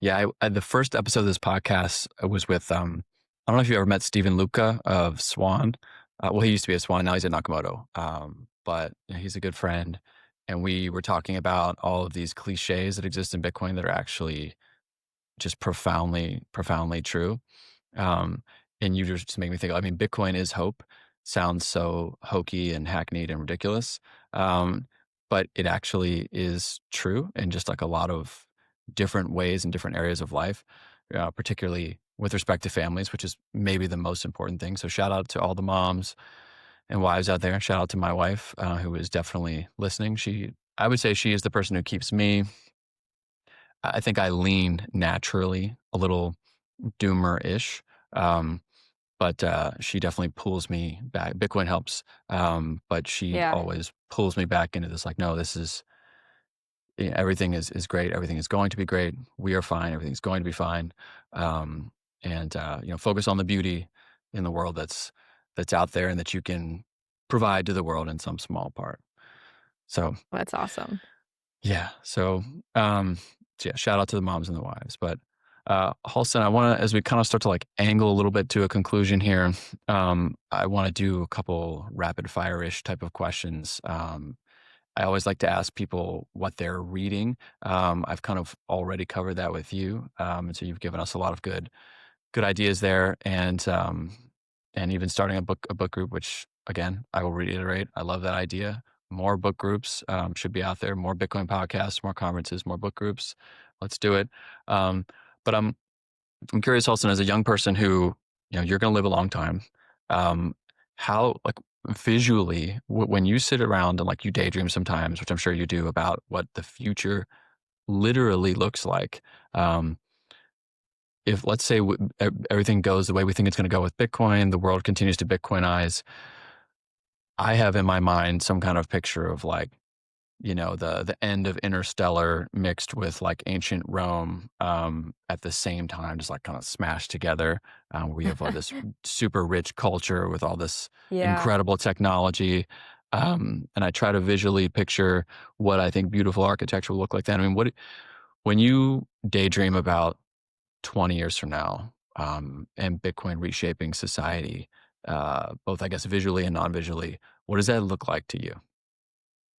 Yeah, the first episode of this podcast was with I don't know if you ever met Stephen Luca of Swan. Well, he used to be at Swan, now he's at Nakamoto. But he's a good friend, and we were talking about all of these cliches that exist in Bitcoin that are actually just profoundly true. Um, and you just make me think, I mean, Bitcoin is hope. Sounds so hokey and hackneyed and ridiculous. Um, but it actually is true in just like a lot of different ways in different areas of life, particularly with respect to families, which is maybe the most important thing. So shout out to all the moms and wives out there. Shout out to my wife, who is definitely listening. I would say she is the person who keeps me. I think I lean naturally a little doomer-ish. Um, but she definitely pulls me back. Bitcoin helps, but she Yeah. always pulls me back into this. Like, no, this is everything is great. Everything is going to be great. We are fine. Everything's going to be fine. And focus on the beauty in the world that's out there and that you can provide to the world in some small part. So That's awesome. yeah. So yeah, shout out to the moms and the wives. But Halston, I want to, as we kind of start to like angle a little bit to a conclusion here, I want to do a couple rapid fire-ish type of questions. I always like to ask people what they're reading. I've kind of already covered that with you, and so you've given us a lot of good ideas there, and even starting a book group, which again I will reiterate, I love that idea. More book groups should be out there. More Bitcoin podcasts, more conferences, more book groups. Let's do it. But I'm curious, also, as a young person who you're going to live a long time. How like visually when you sit around and like you daydream sometimes, which I'm sure you do, about what the future literally looks like. If let's say everything goes the way we think it's going to go with Bitcoin, the world continues to Bitcoinize. I have in my mind some kind of picture of like, the end of Interstellar mixed with like ancient Rome at the same time, just like kind of smashed together. We have like this super rich culture with all this Yeah. incredible technology. And I try to visually picture what I think beautiful architecture will look like then. I mean, when you daydream about 20 years from now and Bitcoin reshaping society, both I guess visually and non-visually, what does that look like to you?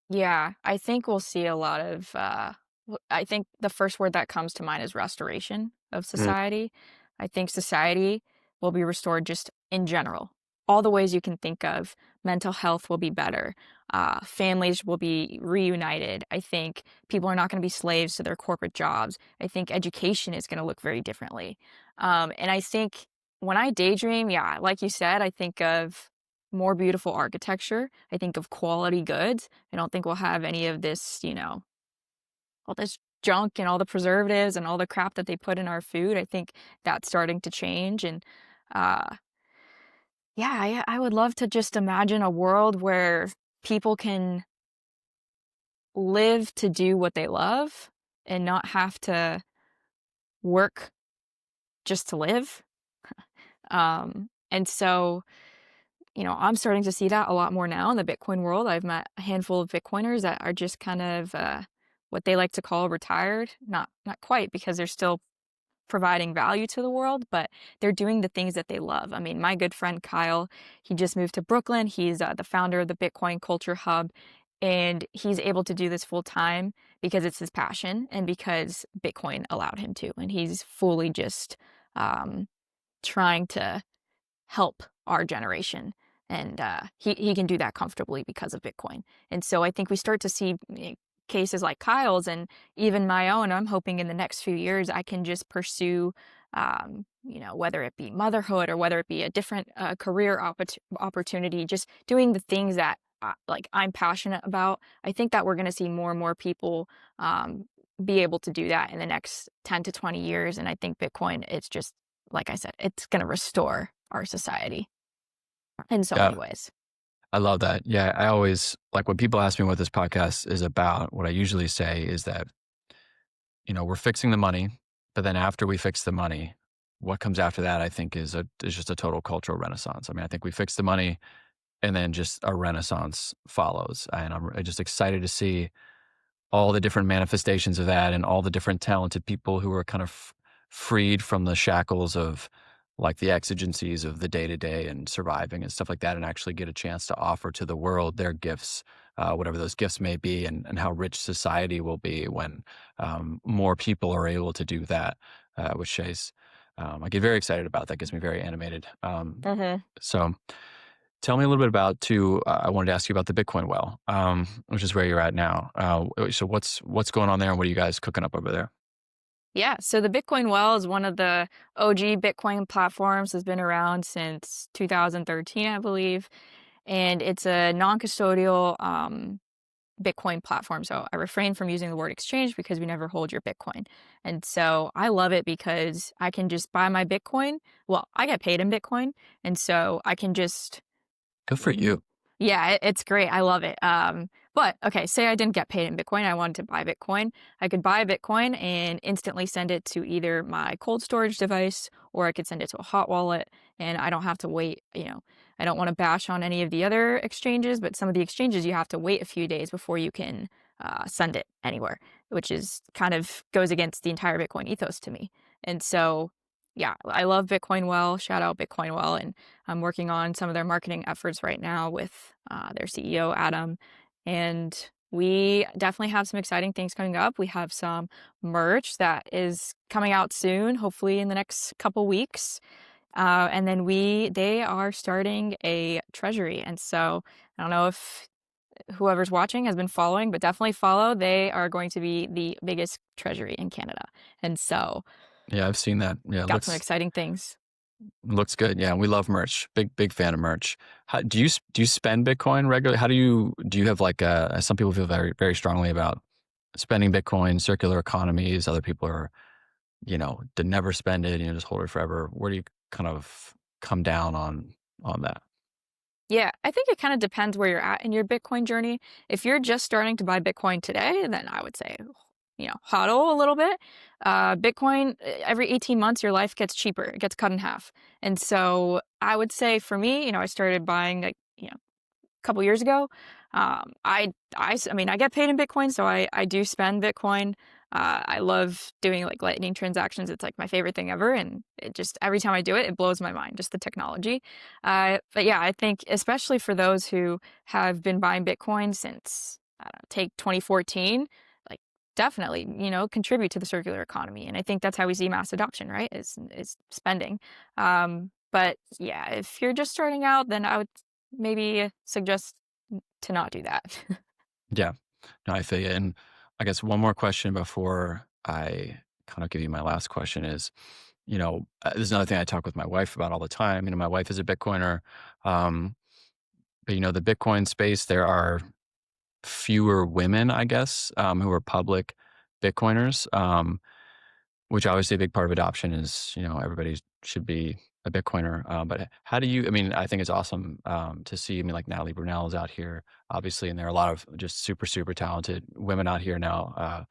Yeah, I think we'll see a lot of, I think the first word that comes to mind is restoration of Mm. society. I think society will be restored just in general. All the ways you can think of, mental health will be better. Families will be reunited. I think people are not going to be slaves to their corporate jobs. I think education is going to look very differently. And I think when I daydream, yeah, like you said, I think of more beautiful architecture. I think of quality goods. I don't think we'll have any of this, all this junk and all the preservatives and all the crap that they put in our food. I think that's starting to change. And uh, yeah, I would love to just imagine a world where people can live to do what they love and not have to work just to live. And so I'm starting to see that a lot more now in the Bitcoin world. I've met a handful of Bitcoiners that are just kind of what they like to call retired. Not quite, because they're still providing value to the world, but they're doing the things that they love. I mean, my good friend Kyle, he just moved to Brooklyn. He's the founder of the Bitcoin Culture Hub, and he's able to do this full time because it's his passion and because Bitcoin allowed him to. And he's fully just trying to help our generation. And he can do that comfortably because of Bitcoin. And so I think we start to see cases like Kyle's and even my own. I'm hoping in the next few years I can just pursue, whether it be motherhood or whether it be a different career opportunity, just doing the things that like I'm passionate about. I think that we're going to see more and more people be able to do that in the next 10 to 20 years. And I think Bitcoin, it's just, like I said, it's going to restore our society in so Yeah, many ways. I love that. Yeah, I always like when people ask me what this podcast is about, what I usually say is that, we're fixing the money, but then after we fix the money, what comes after that, I think, is just a total cultural renaissance. I mean, I think we fix the money and then just a renaissance follows. And I'm just excited to see all the different manifestations of that and all the different talented people who are kind of freed from the shackles of like the exigencies of the day to day and surviving and stuff like that, and actually get a chance to offer to the world their gifts, whatever those gifts may be, and how rich society will be when more people are able to do that, which I get very excited about. That gets me very animated. Hmm. So tell me a little bit about too. I wanted to ask you about the Bitcoin well, which is where you're at now. So what's going on there, and what are you guys cooking up over there? Yeah, so the Bitcoin Well is one of the OG Bitcoin platforms. Has been around since 2013, I believe, and it's a non-custodial Bitcoin platform. So I refrain from using the word exchange because we never hold your Bitcoin. And so I love it because I can just buy my Bitcoin. Well, I get paid in Bitcoin, and so I can just Good for you. Yeah, it's great. I love it. But okay, say I didn't get paid in Bitcoin. I wanted to buy Bitcoin. I could buy Bitcoin and instantly send it to either my cold storage device or I could send it to a hot wallet and I don't have to wait. I don't want to bash on any of the other exchanges, but some of the exchanges you have to wait a few days before you can send it anywhere, which is kind of goes against the entire Bitcoin ethos to me. And so, yeah, I love Bitcoin Well. Shout out Bitcoin Well. And I'm working on some of their marketing efforts right now with their CEO, Adam. And we definitely have some exciting things coming up. We have some merch that is coming out soon, hopefully in the next couple weeks. And then they are starting a treasury. And so I don't know if whoever's watching has been following, but definitely follow. They are going to be the biggest treasury in Canada. And so Yeah, I've seen that. Yeah, it got some looks exciting things. looks good. Yeah, we love merch. Big fan of merch. How, do you spend Bitcoin regularly? How do you have like some people feel very strongly about spending Bitcoin, circular economies. Other people are, to never spend it, just hold it forever. Where do you kind of come down on that? Yeah, I think it kind of depends where you're at in your Bitcoin journey. If you're just starting to buy Bitcoin today, then I would say, hodl a little bit. Bitcoin, every 18 months, your life gets cheaper. It gets cut in half. And so I would say for me, I started buying like, couple years ago. I mean, I get paid in Bitcoin, so I do spend Bitcoin. I love doing like lightning transactions. It's like my favorite thing ever. And it just, every time I do it, it blows my mind, just the technology. But yeah, I think especially for those who have been buying Bitcoin since, I don't know, take 2014, like definitely, contribute to the circular economy. And I think that's how we see mass adoption, right? Is spending. But yeah, if you're just starting out, then I would maybe suggest to not do that. Yeah, no, I feel you. And I guess one more question before I kind of give you my last question is, this is another thing I talk with my wife about all the time. My wife is a Bitcoiner. Um, but the Bitcoin space, there are fewer women, I guess, who are public Bitcoiners. Which obviously a big part of adoption is, everybody should be a Bitcoiner. But how do you, I think it's awesome to see, like Natalie Brunell is out here, obviously, and there are a lot of just super talented women out here now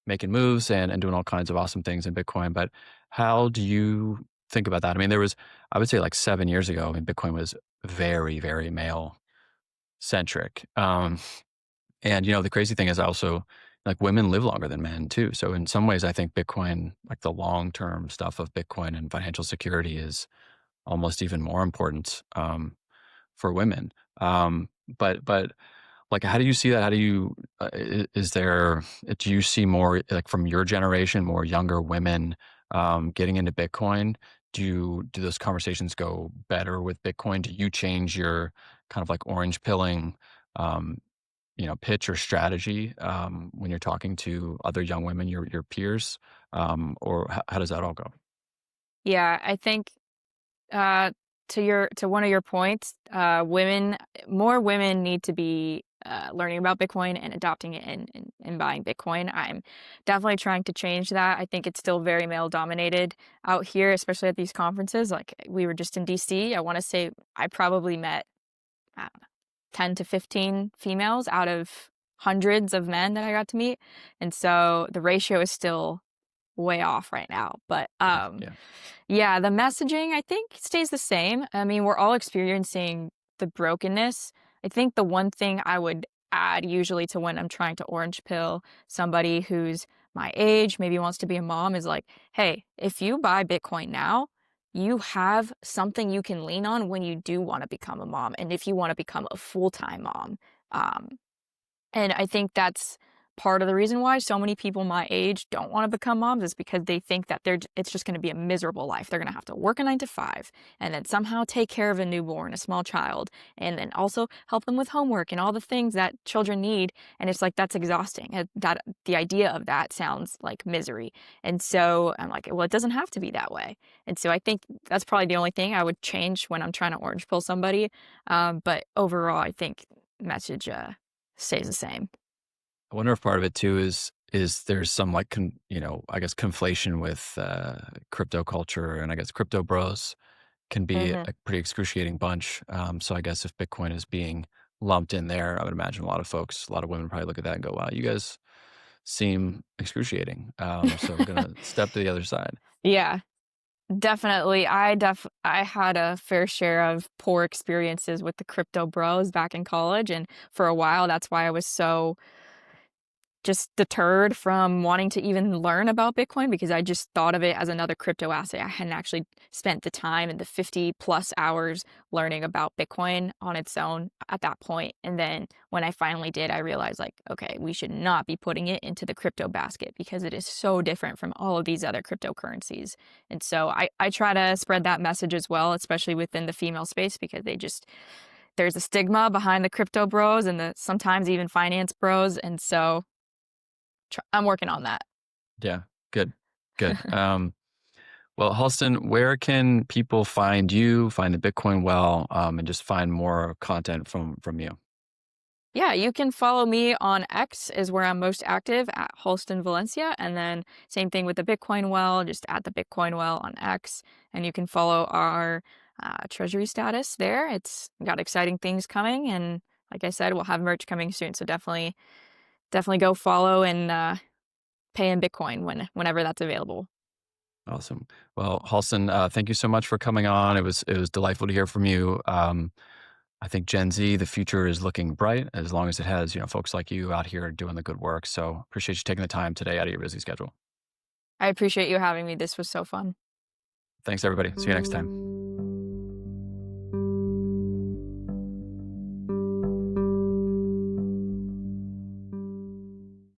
making moves and doing all kinds of awesome things in Bitcoin. But how do you think about that? There was, I would say like 7 years ago, Bitcoin was very male centric. And the crazy thing is also like women live longer than men too. So in some ways, I think Bitcoin, like the long term stuff of Bitcoin and financial security, is almost even more important for women. But like, how do you see that? How do you is there? Do you see more like from your generation, more younger women getting into Bitcoin? Do those conversations go better with Bitcoin? Do you change your kind of like orange pilling? Um, pitch or strategy when you're talking to other young women, your peers, or how does that all go? Yeah, I think to one of your points, more women need to be learning about Bitcoin and adopting it and buying Bitcoin. I'm definitely trying to change that. I think it's still very male dominated out here, especially at these conferences. Like we were just in DC. I want to say I probably met, I don't know, 10 to 15 females out of hundreds of men that I got to meet. And so the ratio is still way off right now. But Yeah, yeah, the messaging I think stays the same. We're all experiencing the brokenness. I think the one thing I would add usually to when I'm trying to orange pill somebody who's my age, maybe wants to be a mom, is like, hey, if you buy Bitcoin now, you have something you can lean on when you do want to become a mom and if you want to become a full-time mom. Um, and I think that's part of the reason why so many people my age don't want to become moms is because they think that it's just going to be a miserable life. They're going to have to work a 9 to 5 and then somehow take care of a newborn, a small child, and then also help them with homework and all the things that children need. And it's like, that's exhausting. That the idea of that sounds like misery. And so I'm like, well, it doesn't have to be that way. And so I think that's probably the only thing I would change when I'm trying to orange pill somebody. But overall, I think message stays the same. I wonder if part of it too is there's some like I guess conflation with crypto culture, and I guess crypto bros can be Hmm. a pretty excruciating bunch. So I guess if Bitcoin is being lumped in there. I would imagine a lot of women probably look at that and go, wow, you guys seem excruciating. So I'm going to step to the other side. Yeah, definitely. I had a fair share of poor experiences with the crypto bros back in college, and for a while, that's why I was so just deterred from wanting to even learn about Bitcoin because I just thought of it as another crypto asset. I hadn't actually spent the time and the 50 plus hours learning about Bitcoin on its own at that point. And then when I finally did, I realized like, okay, we should not be putting it into the crypto basket because it is so different from all of these other cryptocurrencies. And so I try to spread that message as well, especially within the female space, because there's a stigma behind the crypto bros and the sometimes even finance bros. And so I'm working on that. Yeah, good, good. Well, Halston, where can people find you, find the Bitcoin Well, and just find more content from you? Yeah, you can follow me on X is where I'm most active at Halston Valencia. And then same thing with the Bitcoin Well, just at the Bitcoin Well on X. And you can follow our treasury status there. It's got exciting things coming. And like I said, we'll have merch coming soon. So definitely go follow and pay in Bitcoin whenever that's available. Awesome. Well, Halston, thank you so much for coming on. It was delightful to hear from you. I think Gen Z, the future is looking bright as long as it has, folks like you out here doing the good work. So appreciate you taking the time today out of your busy schedule. I appreciate you having me. This was so fun. Thanks, everybody. See you next time.